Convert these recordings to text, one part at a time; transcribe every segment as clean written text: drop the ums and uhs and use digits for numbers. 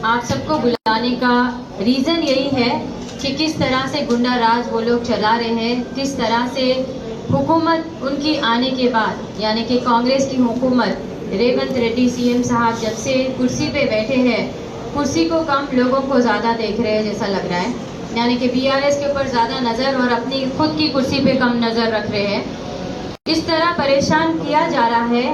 आप सबको बुलाने का रीज़न यही है कि किस तरह से गुंडा राज वो लोग चला रहे हैं, किस तरह से हुकूमत उनकी आने के बाद यानी कि कांग्रेस की हुकूमत रेवंत रेड्डी सीएम साहब जब से कुर्सी पे बैठे हैं, कुर्सी को कम लोगों को ज़्यादा देख रहे हैं जैसा लग रहा है, यानी कि बीआरएस के ऊपर ज़्यादा नज़र और अपनी खुद की कुर्सी पे कम नज़र रख रहे हैं। इस तरह परेशान किया जा रहा है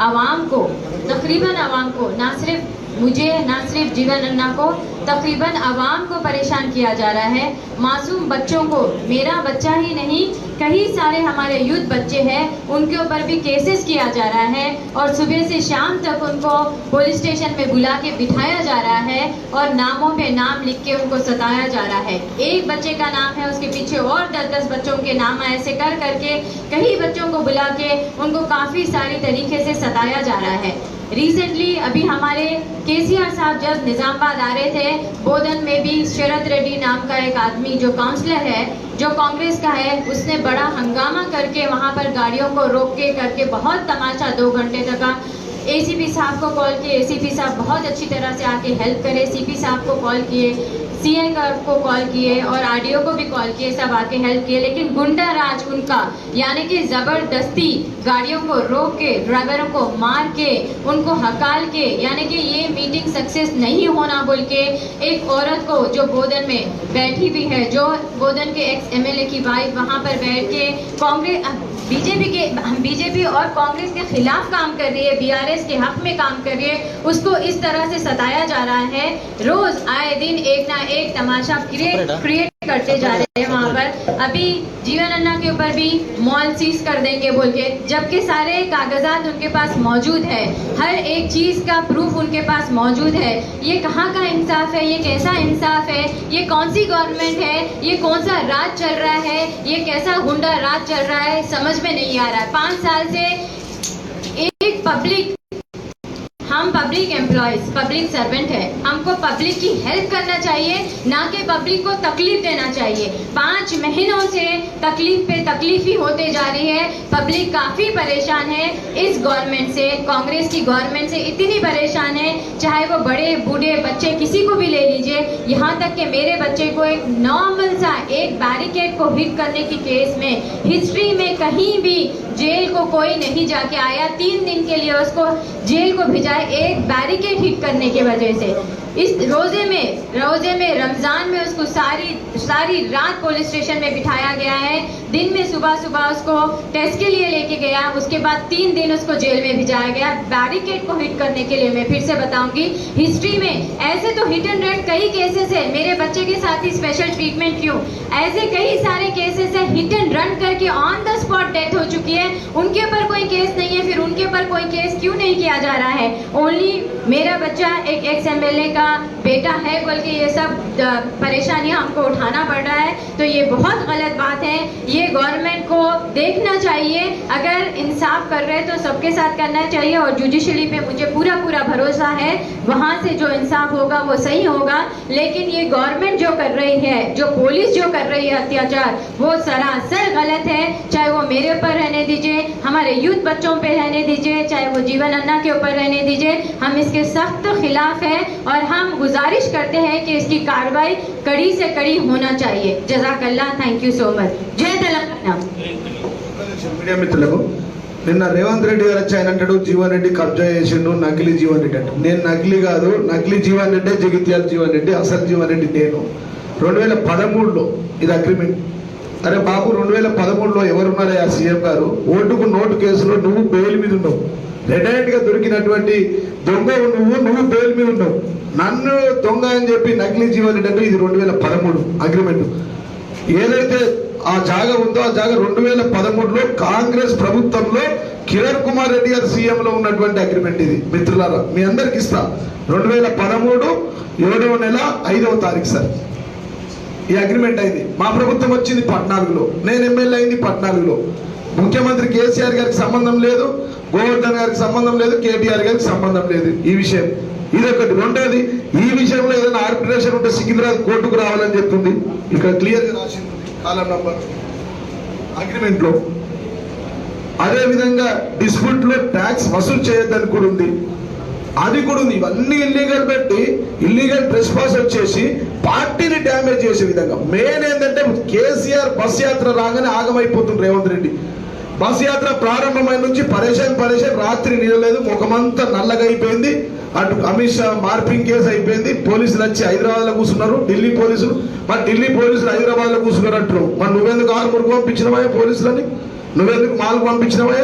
आवाम को, तकरीबन आवाम को, ना सिर्फ मुझे, ना सिर्फ जीवन अन्ना को, तकरीबन आवाम को परेशान किया जा रहा है। मासूम बच्चों को, मेरा बच्चा ही नहीं कई सारे हमारे यूथ बच्चे हैं, उनके ऊपर भी केसेस किया जा रहा है और सुबह से शाम तक उनको पुलिस स्टेशन में बुला के बिठाया जा रहा है और नामों पे नाम लिख के उनको सताया जा रहा है। एक बच्चे का नाम है, उसके पीछे और 10-10 बच्चों के नाम ऐसे कर करके कई बच्चों को बुला के उनको काफ़ी सारी तरीके से सताया जा रहा है। रिसेंटली अभी हमारे केसीआर साहब जब निजामाबाद आ रहे थे, बोधन में भी शरद रेड्डी नाम का एक आदमी जो काउंसलर है, जो कांग्रेस का है, उसने बड़ा हंगामा करके वहां पर गाड़ियों को रोक के करके बहुत तमाशा 2 घंटे तक का। एसीपी साहब को कॉल किए, एसीपी साहब बहुत अच्छी तरह से आके हेल्प करे, सीपी साहब को कॉल किए, सीए को कॉल किए और आरडीओ को भी कॉल किए, सब आके हेल्प किए, लेकिन गुंडा राज उनका यानी कि ज़बरदस्ती गाड़ियों को रोक के, ड्राइवरों को मार के, उनको हकाल के, यानी कि ये मीटिंग सक्सेस नहीं होना बोल के एक औरत को जो बोधन में बैठी हुई है, जो बोधन के एक्स एमएलए की वाइफ वहाँ पर बैठ के कांग्रेस बीजेपी और कांग्रेस के खिलाफ काम कर रही है, बीआरएस के हक में काम कर रही है, उसको इस तरह से सताया जा रहा है। रोज आए दिन एक ना एक तमाशा क्रिएट करते जा रहे हैं वहाँ पर। अभी जीवन अन्ना के ऊपर भी मॉल सीज कर देंगे बोल के, जबकि सारे कागजात उनके पास मौजूद है, हर एक चीज का प्रूफ उनके पास मौजूद है। ये कहाँ का इंसाफ है? ये कैसा इंसाफ है? ये कौन सी गवर्नमेंट है? ये कौन सा राज चल रहा है? ये कैसा गुंडा राज चल रहा है? समझ में नहीं आ रहा है। 5 साल से एक हम पब्लिक एम्प्लॉयज, पब्लिक सर्वेंट है, हमको पब्लिक की हेल्प करना चाहिए, ना कि पब्लिक को तकलीफ देना चाहिए। 5 महीनों से तकलीफ पे तकलीफ ही होते जा रही है। पब्लिक काफी परेशान है इस गवर्नमेंट से, कांग्रेस की गवर्नमेंट से इतनी परेशान है, चाहे वो बड़े बूढ़े बच्चे किसी को भी ले लीजिए, यहाँ तक कि मेरे बच्चे को एक नॉर्मल सा एक बैरिकेड को हिट करने की केस में हिस्ट्री में कहीं भी जेल को कोई नहीं जाके आया। 3 दिन के लिए उसको जेल को भिजाए एक बैरिकेड हिट करने की वजह से। इस रोजे में रमजान में उसको सारी रात पुलिस स्टेशन में बिठाया गया है। दिन में सुबह उसको टेस्ट के लिए लेके गया, उसके बाद 3 दिन उसको जेल में भिजाया गया बैरिकेड को हिट करने के लिए। मैं फिर से बताऊंगी, हिस्ट्री में ऐसे तो हिट एंड रन कई केसेस है, मेरे बच्चे के साथ ही स्पेशल ट्रीटमेंट क्यों, ऐसे कई सारे केसेस है, हिट एंड रन करके ऑन द स्पॉट डेथ हो चुकी है, उनके ऊपर कोई केस नहीं है, फिर उनके ऊपर कोई केस क्यों नहीं किया जा रहा है? ओनली मेरा बच्चा एक एक्स एमएलए का बेटा है बोल के ये सब परेशानियां हमको उठाना पड़ रहा है, तो ये बहुत गलत बात है। ये गवर्नमेंट को देखना चाहिए, अगर इंसाफ कर रहे तो सबके साथ करना चाहिए और जुडिशरी पे मुझे पूरा भरोसा है, वहाँ से जो इंसाफ होगा वो सही होगा। लेकिन ये गवर्नमेंट जो कर रही है, जो पुलिस जो कर रही है अत्याचार, वो सरासर गलत है। चाहे वो मेरे ऊपर रहने दीजिए, हमारे यूथ बच्चों पे रहने दीजिए, चाहे वो जीवन अन्ना के ऊपर रहने दीजिए, हम इसके सख्त खिलाफ है और हम गुजारिश करते हैं कि इसकी कार्रवाई कड़ी से कड़ी होना चाहिए। जज़ाकल्लाह, थैंक यू सो मच। जय तेलंगाना। మీడియా మిత్రులకు, నిన్న రేవంత్ రెడ్డి గారు వచ్చి ఆయన అంటాడు జీవన్ రెడ్డి కబ్జా చేసిండు, నకిలీ జీవన్ రెడ్డి అంటే. నేను నకిలీ కాదు, నకిలీ జీవన్ రెడ్డి జగిత్యాల జీవన్ రెడ్డి, అసలు జీవన్ రెడ్డి నేను. 2013లో ఇది అగ్రిమెంట్. అరే బాబు, 2013లో ఎవరున్నారా సీఎం గారు? ఓటుకు నోటు కేసులో నువ్వు బెయిల్ మీద ఉన్నావు, రెడ్ హ్యాండ్ గా దొరికినటువంటి దొంగ నువ్వు బెయిల్ మీద ఉన్నావు. నన్ను దొంగ అని చెప్పి నకిలీ జీవన్ రెడ్డి అంటే ఇది 2013 అగ్రిమెంట్. ఏదైతే ఆ జాగా ఉందో ఆ జాగా 2013లో కాంగ్రెస్ ప్రభుత్వంలో కిరణ్ కుమార్ రెడ్డి గారు సీఎం లో ఉన్నటువంటి అగ్రిమెంట్ ఇది. మిత్రులారా, మీ అందరికి ఇస్తా. 2013 7వ నెల 5వ తారీఖు సార్ ఈ అగ్రిమెంట్ అయింది. మా ప్రభుత్వం వచ్చింది 14లో, నేను ఎమ్మెల్యే అయింది 14లో. ముఖ్యమంత్రి కేసీఆర్ గారికి సంబంధం లేదు, గోవర్ధన్ గారికి సంబంధం లేదు, కేటీఆర్ గారికి సంబంధం లేదు ఈ విషయం. ఇదొకటి. రెండోది, ఈ విషయంలో ఏదైనా ఆర్బిట్రేషన్ ఉంటే సికింద్రాబాద్ కోర్టుకు రావాలని చెప్తుంది. ఇక్కడ క్లియర్ గా రాసింది కాలం నంబర్ అగ్రిమెంట్ లో. అదే విధంగా డిస్ప్యూట్ లో ట్యాక్స్ వసూలు చేయొద్దని కూడా ఉంది. అది కూడా ఉంది. ఇవన్నీ ఇల్లీగల్ పెట్టి ఇల్లీగల్ ట్రెస్ పాస్ వచ్చేసి పార్టీని డ్యామేజ్ చేసే విధంగా. మెయిన్ ఏంటంటే కేసీఆర్ బస్ యాత్ర రాగానే ఆగమైపోతుంది రేవంత్ రెడ్డి. బస్ యాత్ర ప్రారంభమైన నుంచి పరేషాన్ రాత్రి నిలలేదు, ముఖమంతా నల్లగా అయిపోయింది. అటు అమిత్ షా మార్పింగ్ కేసు అయిపోయింది. పోలీసులు వచ్చి హైదరాబాద్ లో కూర్చున్నారు, ఢిల్లీ పోలీసులు. మరి ఢిల్లీ పోలీసులు హైదరాబాద్ లో కూర్చున్నారు అంటారు. మరి నువ్వెందుకు ఆర్మూర్కు పంపించినవా పోలీసులని? నువ్వెందుకు మాల్కు పంపించినవా?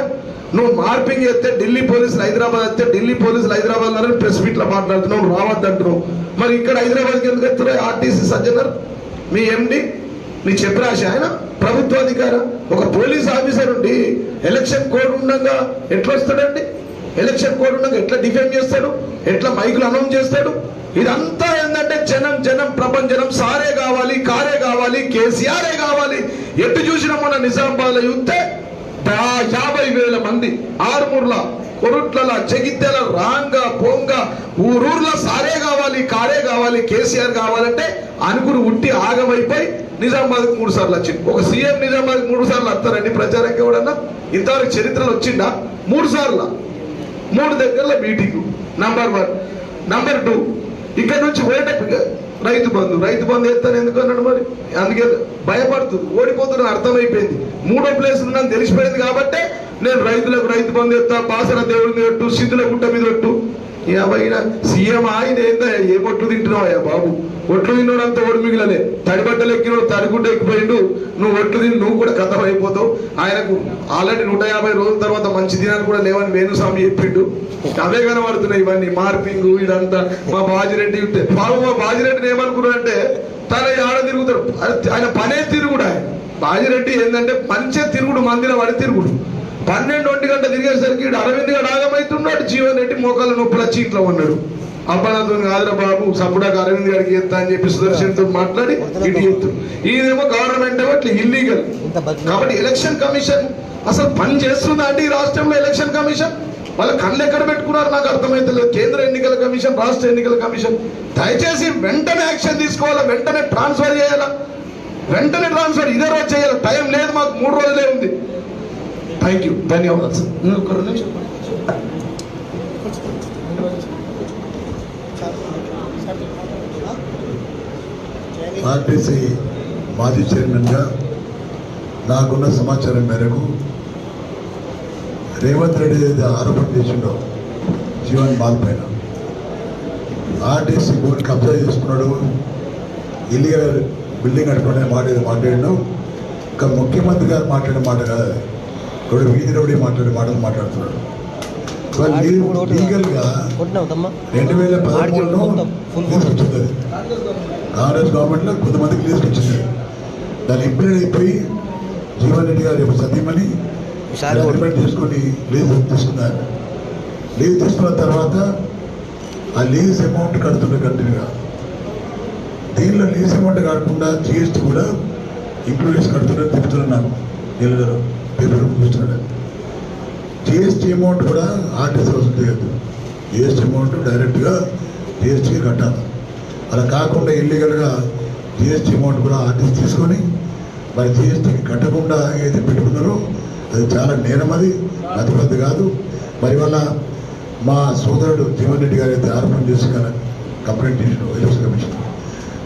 నువ్వు మార్పింగ్ చేస్తే ఢిల్లీ పోలీసులు హైదరాబాద్ వస్తే ఢిల్లీ పోలీసులు హైదరాబాద్ ప్రెస్ మీట్ లో మాట్లాడుతున్నావు, రావద్దు అంటున్నావు. మరి ఇక్కడ హైదరాబాద్కి ఎందుకు ఎత్తున్నారు? ఆర్టీసీ సజ్జనర్ మీ ఎండి నీ చెప్పరాశ ఆయన ప్రభుత్వాధికార ఒక పోలీస్ ఆఫీసర్ ఉండి ఎలక్షన్ కోడ్ ఉండగా ఎట్లా వస్తాడండి? ఎలక్షన్ కోడ్ ఉండగా ఎట్లా డిఫెండ్ చేస్తాడు? ఎట్లా మైకులు అనౌన్స్ చేస్తాడు? ఇదంతా ఏంటంటే జనం ప్రపంచం సారే కావాలి, కారే కావాలి, కేసీఆరే కావాలి. ఎటు చూసినా మన నిజామాబాద్ యుద్ధే 50,000 మంది ఆరుమూర్ల కొరుట్ల జగిత్యాల రాంగా పోంగా ఊరూర్ల సారే కావాలి, కారే కావాలి, కేసీఆర్ కావాలంటే అనుకుని ఉట్టి ఆగమైపోయి నిజామాబాద్కి 3 సార్లు వచ్చింది. ఒక సీఎం నిజామాబాద్కి 3 సార్లు వస్తారండి ప్రచారంకి? ఎవడన్నా ఇంతవరకు చరిత్రలో వచ్చిందా? 3 సార్లు 3 దగ్గరలో మీటింగ్. నంబర్ 1. నంబర్ 2, ఇక్కడ నుంచి రైతు బంధు ఎత్తాను ఎందుకు అన్నాడు? మరి అందుకే భయపడుతుంది, ఓడిపోతున్న అర్థమైపోయింది. 3వ ప్లేస్ ఉన్నాను తెలిసిపోయింది కాబట్టి నేను రైతులకు రైతు బంధు ఎత్తా, బాసర దేవుడిని పెట్టు, సిద్ధుల గుట్ట మీద పెట్టు. ఆయన సీఎం ఆయన ఏందా? ఏ ఒట్లు తింటున్నావా బాబు? ఒట్లు తిన్నాడు అంత ఓడి మిగిలలే. తడిబట్టలు ఎక్కినాడు, తడిగుడ్డ ఎక్కిపోయిండు. నువ్వు ఒట్లు తిని నువ్వు కూడా కథం అయిపోతావు. ఆయనకు ఆల్రెడీ 150 రోజుల తర్వాత మంచి దినాలు కూడా లేవని వేణుస్వామి చెప్పిండు. అవే కనబడుతున్నాయి ఇవన్నీ మార్పింగ్ ఇదంతా. మా బాజిరెడ్డి బాబు, మా బాజిరెడ్డిని ఏమనుకున్నాడంటే తన ఆడ తిరుగుతాడు. ఆయన పనే తిరుగుడు. ఆయన బాజిరెడ్డి ఏంటంటే మంచిగా తిరుగుడు, మందిరం వాడి తిరుగుడు. 12-1 గంట తిరిగేసరికి అరవింద్ గారు ఆగమవుతున్నాడు. జీవన్ రెడ్డి మోకాళ్ళ నొప్పులు వచ్చి ఇంట్లో ఉన్నాడు. అబ్బానాథ్ కాదురా బాబు, సప్పుడాక అరవింద్ గారికి ఎత్తా అని చెప్పి సుదర్శన్తో మాట్లాడి ఇటు ఎత్తు. ఇదేమో గవర్నమెంట్ ఏమో ఇట్లా ఇల్లీగల్. కాబట్టి ఎలక్షన్ కమిషన్ అసలు పని చేస్తుందా అండి ఈ రాష్ట్రంలో? ఎలక్షన్ కమిషన్ వాళ్ళ కళ్ళు ఎక్కడ పెట్టుకున్నారు నాకు అర్థమైతలేదు. కేంద్ర ఎన్నికల కమిషన్, రాష్ట్ర ఎన్నికల కమిషన్ దయచేసి వెంటనే యాక్షన్ తీసుకోవాలా, వెంటనే ట్రాన్స్ఫర్ చేయాలా, వెంటనే ట్రాన్స్ఫర్ ఇదే రోజు చేయాలి. టైం లేదు మాకు, 3 రోజులే ఉంది. థ్యాంక్ యూ, ధన్యవాదాలు సార్. ఒక 2 నిమిషం. ఆర్టీసీ మాజీ చైర్మన్గా నాకున్న సమాచారం మేరకు రేవంత్ రెడ్డి ఏదైతే ఆరోపణ చేసిండో జీవన్ మాల్ పైన ఆర్టీసీ భూమిని కబ్జా చేసుకున్నాడు, ఇల్లీగల్ బిల్డింగ్ కట్టుకునే మాట ఏదో మాట్లాడినాం. ఇంకా ముఖ్యమంత్రి గారు మాట్లాడిన మాట కాదు అది, ఇప్పుడు వీధి రౌడీ మాట్లాడే మాటలు మాట్లాడుతున్నాడు. లీగల్గా 2013లో తీసుకొచ్చింది అది కాంగ్రెస్ గవర్నమెంట్లో కొంతమందికి తీసుకొచ్చింది. దాన్ని ఇంప్లిమెంట్ అయిపోయి జీవన్ రెడ్డి గారు రేపు సతీమణి అగ్రిమెంట్ చేసుకొని లీజ్ తీసుకున్నారు. లీజ్ తీసుకున్న తర్వాత ఆ లీజ్ అమౌంట్ కడుతున్నారు కంటిన్యూగా. దీనిలో లీజ్ అమౌంట్ కాకుండా జిఎస్టీ కూడా ఇంక్లూడ్ చేసి కడుతున్నారు. తిప్పుతున్నారు నాకు వీళ్ళలో పేపర్ చూస్తున్నాడు. జిఎస్టీ అమౌంట్ కూడా ఆర్టీసీ వసూలు చేయొద్దు. జిఎస్టీ అమౌంట్ డైరెక్ట్గా జిఎస్టీకి కట్టాలి. అలా కాకుండా ఇల్లీగల్గా జిఎస్టీ అమౌంట్ కూడా ఆర్టీసీ తీసుకొని మరి జిఎస్టీకి కట్టకుండా ఏదైతే పెట్టుకున్నారో అది చాలా నేరం, అది అతిపెద్ద కాదు. మరి వల్ల మా సోదరుడు జీవన్ రెడ్డి గారు అయితే ఆరోపణ చేసి కంప్లైంట్ చేసిన ఎలక్షన్ కమిషన్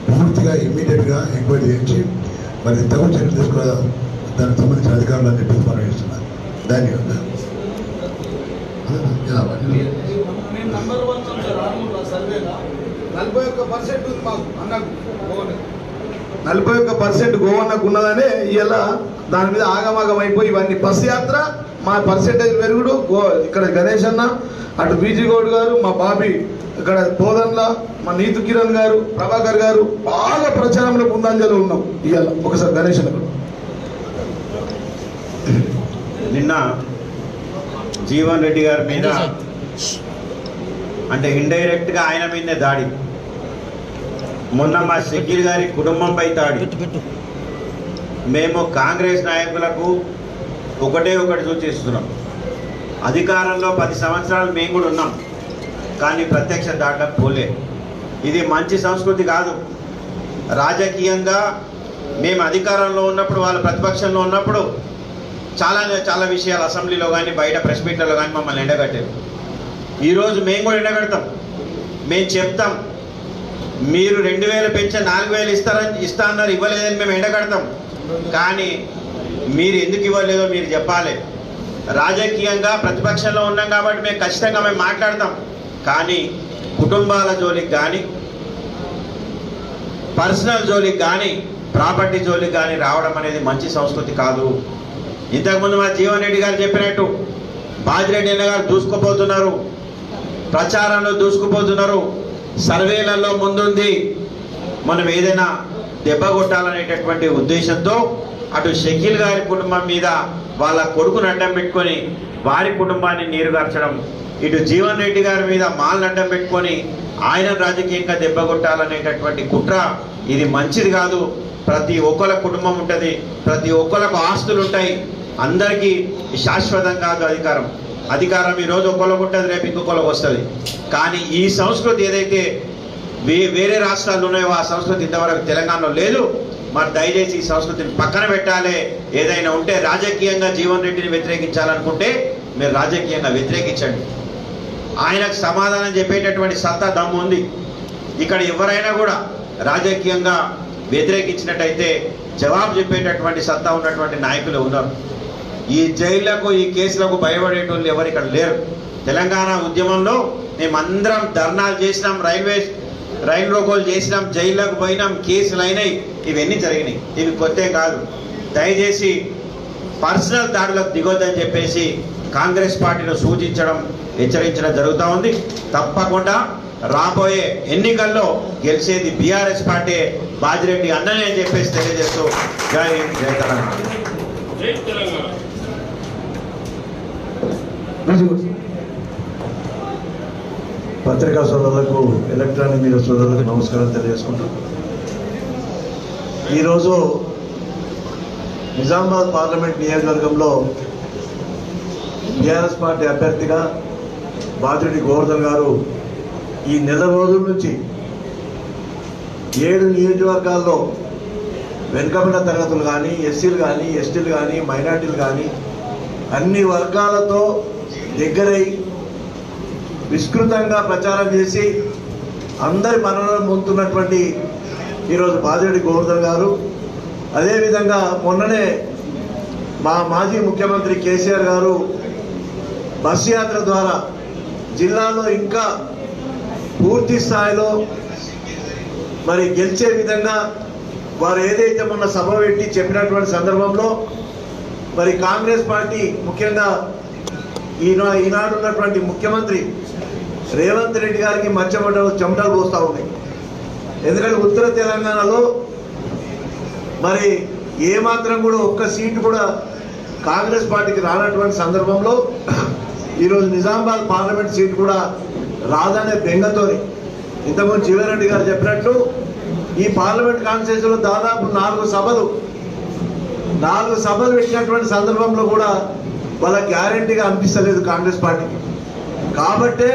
పూర్తిగా ఇమ్మీడియట్గా ఎంక్వైరీ చేయించి మరి తగు చర్యలు తీసుకున్న దానికి సంబంధించిన అధికారులు అని చెప్పి మనం చేస్తున్నారు. ధన్యవాదాలు. 41% గోవన్నకు ఉన్నదనే ఇలా దాని మీద ఆగమాగం అయిపోయి ఇవన్నీ బస్ యాత్ర మా పర్సెంటేజ్ పెరుగుడు. ఇక్కడ గణేష్ అన్న, అటు బీజీ గౌడ్ గారు, మా బాబీ ఇక్కడ బోధన్ల, మా నీతు కిరణ్ గారు, ప్రభాకర్ గారు బాగా ప్రచారంలో ముందంజలో ఉన్నాం. ఇవాళ ఒకసారి గణేష్ అన్న. నిన్న జీవన్ రెడ్డి గారి మీద అంటే ఇండైరెక్ట్గా ఆయన మీదే దాడి, మొన్న మా షకీల్ గారి కుటుంబంపై దాడి. మేము కాంగ్రెస్ నాయకులకు ఒకటి సూచిస్తున్నాం. అధికారంలో 10 సంవత్సరాలు మేము కూడా ఉన్నాం, కానీ ప్రత్యక్ష దాటకు పోలే. ఇది మంచి సంస్కృతి కాదు. రాజకీయంగా మేము అధికారంలో ఉన్నప్పుడు, వాళ్ళ ప్రతిపక్షంలో ఉన్నప్పుడు చాలా విషయాలు అసెంబ్లీలో కానీ బయట ప్రెస్ మీట్లలో కానీ మమ్మల్ని ఎండగట్టారు. ఈరోజు మేము కూడా ఎండగడతాం. మేము చెప్తాం, మీరు 2000 పెన్షన్ 4000 ఇస్తా అన్నారు, ఇవ్వలేదని మేము ఎండగడతాం. కానీ మీరు ఎందుకు ఇవ్వలేదో మీరు చెప్పాలి. రాజకీయంగా ప్రతిపక్షంలో ఉన్నాం కాబట్టి మేము ఖచ్చితంగా మాట్లాడతాం. కానీ కుటుంబాల జోలికి కానీ, పర్సనల్ జోలికి కానీ, ప్రాపర్టీ జోలికి కానీ రావడం అనేది మంచి సంస్కృతి కాదు. ఇంతకుముందు మా జీవన్ రెడ్డి గారు చెప్పినట్టు బాజిరెడ్డి అన్న గారు దూసుకుపోతున్నారు, ప్రచారంలో దూసుకుపోతున్నారు, సర్వేలలో ముందుంది. మనం ఏదైనా దెబ్బ కొట్టాలనేటటువంటి ఉద్దేశంతో అటు షకీల్ గారి కుటుంబం మీద వాళ్ళ కొడుకును అడ్డం పెట్టుకొని వారి కుటుంబాన్ని నీరుగార్చడం, ఇటు జీవన్ రెడ్డి గారి మీద మాల్ని అడ్డం పెట్టుకొని ఆయన రాజకీయంగా దెబ్బ కొట్టాలనేటటువంటి కుట్ర, ఇది మంచిది కాదు. ప్రతి ఒక్కళ్ళ కుటుంబం ఉంటుంది, ప్రతి ఒక్కళ్ళకు ఆస్తులు ఉంటాయి. అందరికీ శాశ్వతం కాదు అధికారం. అధికారం ఈరోజు ఒక్కళ్ళకు ఉంటుంది, రేపు ఇంకొకళ్ళకు వస్తుంది. కానీ ఈ సంస్కృతి ఏదైతే వేరే రాష్ట్రాల్లో ఉన్నాయో ఆ సంస్కృతి ఇంతవరకు తెలంగాణలో లేదు. మరి దయచేసి ఈ సంస్కృతిని పక్కన పెట్టాలి. ఏదైనా ఉంటే రాజకీయంగా జీవన్ రెడ్డిని వ్యతిరేకించాలనుకుంటే మీరు రాజకీయంగా వ్యతిరేకించండి. ఆయనకు సమాధానం చెప్పేటటువంటి సత్తా దమ్ము ఉంది. ఇక్కడ ఎవరైనా కూడా రాజకీయంగా వ్యతిరేకించినట్టయితే జవాబు చెప్పేటటువంటి సత్తా ఉన్నటువంటి నాయకులు ఉన్నారు. ఈ జైళ్లకు, ఈ కేసులకు భయపడేటోళ్ళు ఎవరు ఇక్కడ లేరు. తెలంగాణ ఉద్యమంలో మేమందరం ధర్నాలు చేసినాం, రైలు రోకోలు చేసినాం, జైళ్ళకు పోయినాం, కేసులు అయినాయి, ఇవన్నీ జరిగినాయి. ఇవి కొత్త కాదు. దయచేసి పర్సనల్ దాడులకు దిగొద్దని చెప్పేసి కాంగ్రెస్ పార్టీలో సూచించడం, హెచ్చరించడం జరుగుతూ ఉంది. తప్పకుండా రాబోయే ఎన్నికల్లో గెలిచేది బీఆర్ఎస్ పార్టీ, బాజిరెడ్డి అన్ననే అని చెప్పేసి తెలియజేస్తూ జై హింద్, జై తెలంగాణ. పత్రికా సోదరులకు, ఎలక్ట్రానిక్ మీడియా సోదరులకు నమస్కారం తెలియజేసుకుంటాం. ఈరోజు నిజామాబాద్ పార్లమెంట్ నియోజకవర్గంలో బీఆర్ఎస్ పార్టీ అభ్యర్థిగా బాజిరెడ్డి గోవర్ధన్ గారు ఈ నెల రోజుల నుంచి 7 నియోజకవర్గాల్లో వెనుకబడిన తరగతులు కానీ, ఎస్సీలు కానీ, ఎస్టీలు కానీ, మైనార్టీలు కానీ అన్ని వర్గాలతో దగ్గరై విస్తృతంగా ప్రచారం చేసి అందరి మన్ననలు పొందుతున్నటువంటి ఈరోజు బాజిరెడ్డి గోవర్ధన్ గారు, అదేవిధంగా మొన్ననే మా మాజీ ముఖ్యమంత్రి కేసీఆర్ గారు బస్సు యాత్ర ద్వారా జిల్లాలో ఇంకా పూర్తి స్థాయిలో మరి గెలిచే విధంగా వారు ఏదైతే మొన్న సభ పెట్టి చెప్పినటువంటి సందర్భంలో మరి కాంగ్రెస్ పార్టీ ముఖ్యంగా ఈనాడు ఉన్నటువంటి ముఖ్యమంత్రి రేవంత్ రెడ్డి గారికి చెమటలు పోస్తూ ఉన్నాయి. ఎందుకంటే ఉత్తర తెలంగాణలో మరి ఏమాత్రం కూడా ఒక్క సీటు కూడా కాంగ్రెస్ పార్టీకి రానటువంటి సందర్భంలో ఈరోజు నిజామాబాద్ పార్లమెంట్ సీటు కూడా రాదనే బెంగతోని ఇంతకుముందు జీవన్ రెడ్డి గారు చెప్పినట్లు ఈ పార్లమెంట్ కాన్స్టిట్యూన్సీలో దాదాపు 4 సభలు పెట్టినటువంటి సందర్భంలో కూడా వాళ్ళ గ్యారంటీగా అనిపిస్తలేదు కాంగ్రెస్ పార్టీకి. కాబట్టే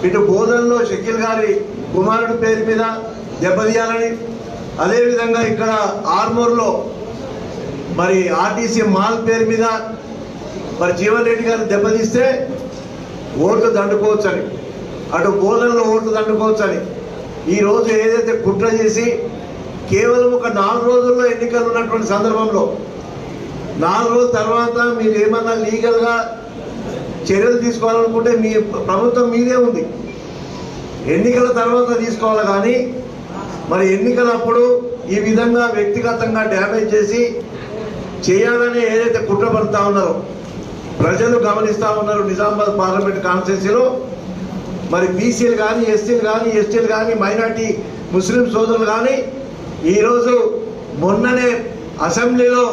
ఇటు బోధనలో షకీల్ గారి కుమారుడి పేరు మీద దెబ్బతీయాలని, అదేవిధంగా ఇక్కడ ఆర్మూర్లో మరి ఆర్టీసీ మాల్ పేరు మీద మరి జీవన్ రెడ్డి గారిని దెబ్బతీస్తే ఓట్లు దండుకోవచ్చని, అటు బోధనలో ఓట్లు దండుకోవచ్చని ఈరోజు ఏదైతే కుట్ర చేసి కేవలం ఒక 4 రోజుల్లో ఎన్నికలు ఉన్నటువంటి సందర్భంలో 4 రోజుల తర్వాత మీరు ఏమన్నా లీగల్గా చర్యలు తీసుకోవాలనుకుంటే మీ ప్రభుత్వం మీదే ఉంది, ఎన్నికల తర్వాత తీసుకోవాలి. కానీ మరి ఎన్నికలప్పుడు ఈ విధంగా వ్యక్తిగతంగా డ్యామేజ్ చేసి చేయాలని ఏదైతే కుట్ర పడుతూ ఉన్నారో ప్రజలు గమనిస్తూ ఉన్నారు. నిజామాబాద్ పార్లమెంట్ కాన్స్టిట్యూన్సీలో మరి బీసీలు కానీ, ఎస్సీలు కానీ, ఎస్టీలు కానీ, మైనార్టీ ముస్లిం సోదరులు కానీ ఈరోజు మొన్ననే అసెంబ్లీలో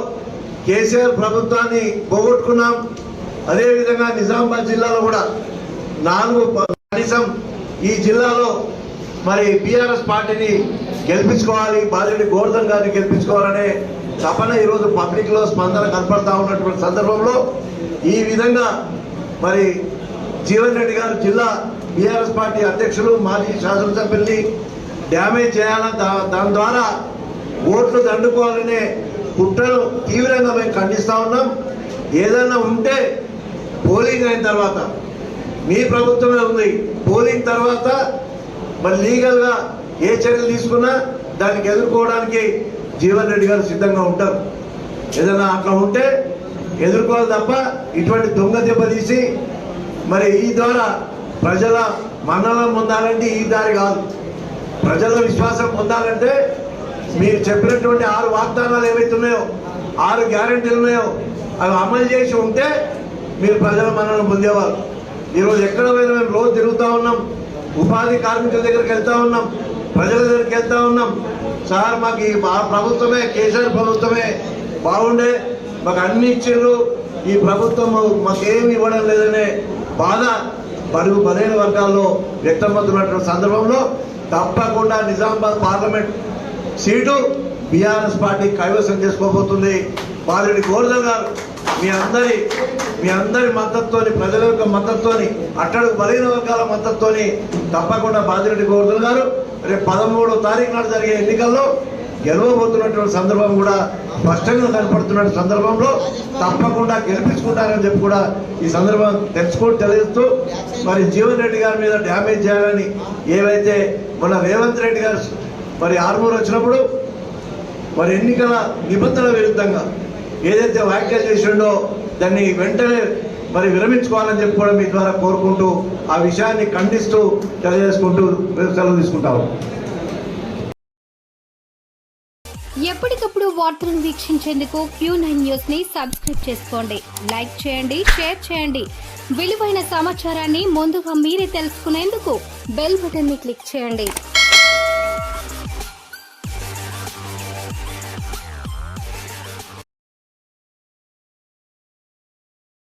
కేసీఆర్ ప్రభుత్వాన్ని పోగొట్టుకున్నాం. అదేవిధంగా నిజామాబాద్ జిల్లాలో కూడా 4 కనీసం ఈ జిల్లాలో మరి బీఆర్ఎస్ పార్టీని గెలిపించుకోవాలి, బాజిరెడ్డి గోవర్ధన్ గారిని గెలిపించుకోవాలనే తపన ఈరోజు పబ్లిక్లో స్పందన కనపడతా ఉన్నటువంటి సందర్భంలో ఈ విధంగా మరి జీవన్ రెడ్డి గారు జిల్లా బీఆర్ఎస్ పార్టీ అధ్యక్షులు, మాజీ శాసనసభ్యుల్ని డ్యామేజ్ చేయాలని, దాని ద్వారా ఓట్లు దండుకోవాలనే కుట్రను తీవ్రంగా మేము ఖండిస్తూ ఉన్నాం. ఏదైనా ఉంటే పోలింగ్ అయిన తర్వాత మీ ప్రభుత్వమే ఉంది. పోలింగ్ తర్వాత మరి లీగల్గా ఏ చర్యలు తీసుకున్నా దానికి ఎదుర్కోవడానికి జీవన్ రెడ్డి గారు సిద్ధంగా ఉంటారు. ఏదైనా అట్లా ఉంటే ఎదుర్కోవాలి తప్ప ఇటువంటి దొంగ దెబ్బతీసి మరి ఈ ద్వారా ప్రజల మన్ననం పొందాలంటే ఈ దారి కాదు. ప్రజల విశ్వాసం పొందాలంటే మీరు చెప్పినటువంటి 6 వాగ్దానాలు ఏవైతే ఉన్నాయో, 6 గ్యారెంటీలు ఉన్నాయో అవి అమలు చేసి ఉంటే మీరు ప్రజల మన్ననం పొందేవారు. ఈరోజు ఎక్కడ పోయినా మేము రోజు తిరుగుతూ ఉన్నాం, ఉపాధి కార్మికుల దగ్గరికి వెళ్తా ఉన్నాం, ప్రజల దగ్గరికి వెళ్తా ఉన్నాం. సార్ మాకు ఈ ప్రభుత్వమే, కేసీఆర్ ప్రభుత్వమే బాగుండే, మాకు అన్ని ఇచ్చిండ్రు, ఈ ప్రభుత్వం మాకేమి ఇవ్వడం లేదనే బాధ బడుగు బలైన వర్గాల్లో వ్యక్తమవుతున్నటువంటి సందర్భంలో తప్పకుండా Nizamabad parliament seat BRS party కైవసం చేసుకోబోతుంది. బాలిరెడ్డి గోవర్ధన్ గారు మీ అందరి మద్దతుతోని, ప్రజల యొక్క మద్దతుతోని, అట్టడుగు బలైన వర్గాల మద్దతుతోని తప్పకుండా బాలిరెడ్డి గోవర్ధన్ గారు రేపు 13వ తారీఖు నాడు జరిగే ఎన్నికల్లో గెలవబోతున్నటువంటి సందర్భం కూడా స్పష్టంగా కనపడుతున్న సందర్భంలో తప్పకుండా గెలిపించుకుంటారని చెప్పి కూడా ఈ సందర్భం తెలియజేస్తూ, మరి జీవన్ రెడ్డి గారి మీద డ్యామేజ్ చేయాలని ఏవైతే మన రేవంత్ రెడ్డి గారు మరి ఆర్మూర్ వచ్చినప్పుడు మరి ఎన్నికల నిబంధనల విరుద్ధంగా ఏదైతే వ్యాఖ్యలు చేసిండో దాన్ని వెంటనే మరి విరమించుకోవాలని చెప్పి కూడా మీ ద్వారా కోరుకుంటూ ఆ విషయాన్ని ఖండిస్తూ తెలియజేసుకుంటూ సెలవు తీసుకుంటాము. ఎప్పటికప్పుడు వార్తలను వీక్షించేందుకు Q9 న్యూస్ ని సబ్స్క్రైబ్ చేసుకోండి, లైక్ చేయండి, షేర్ చేయండి. విలువైన సమాచారాన్ని ముందుగా మీరే తెలుసుకునేందుకు బెల్ బటన్ ని క్లిక్ చేయండి.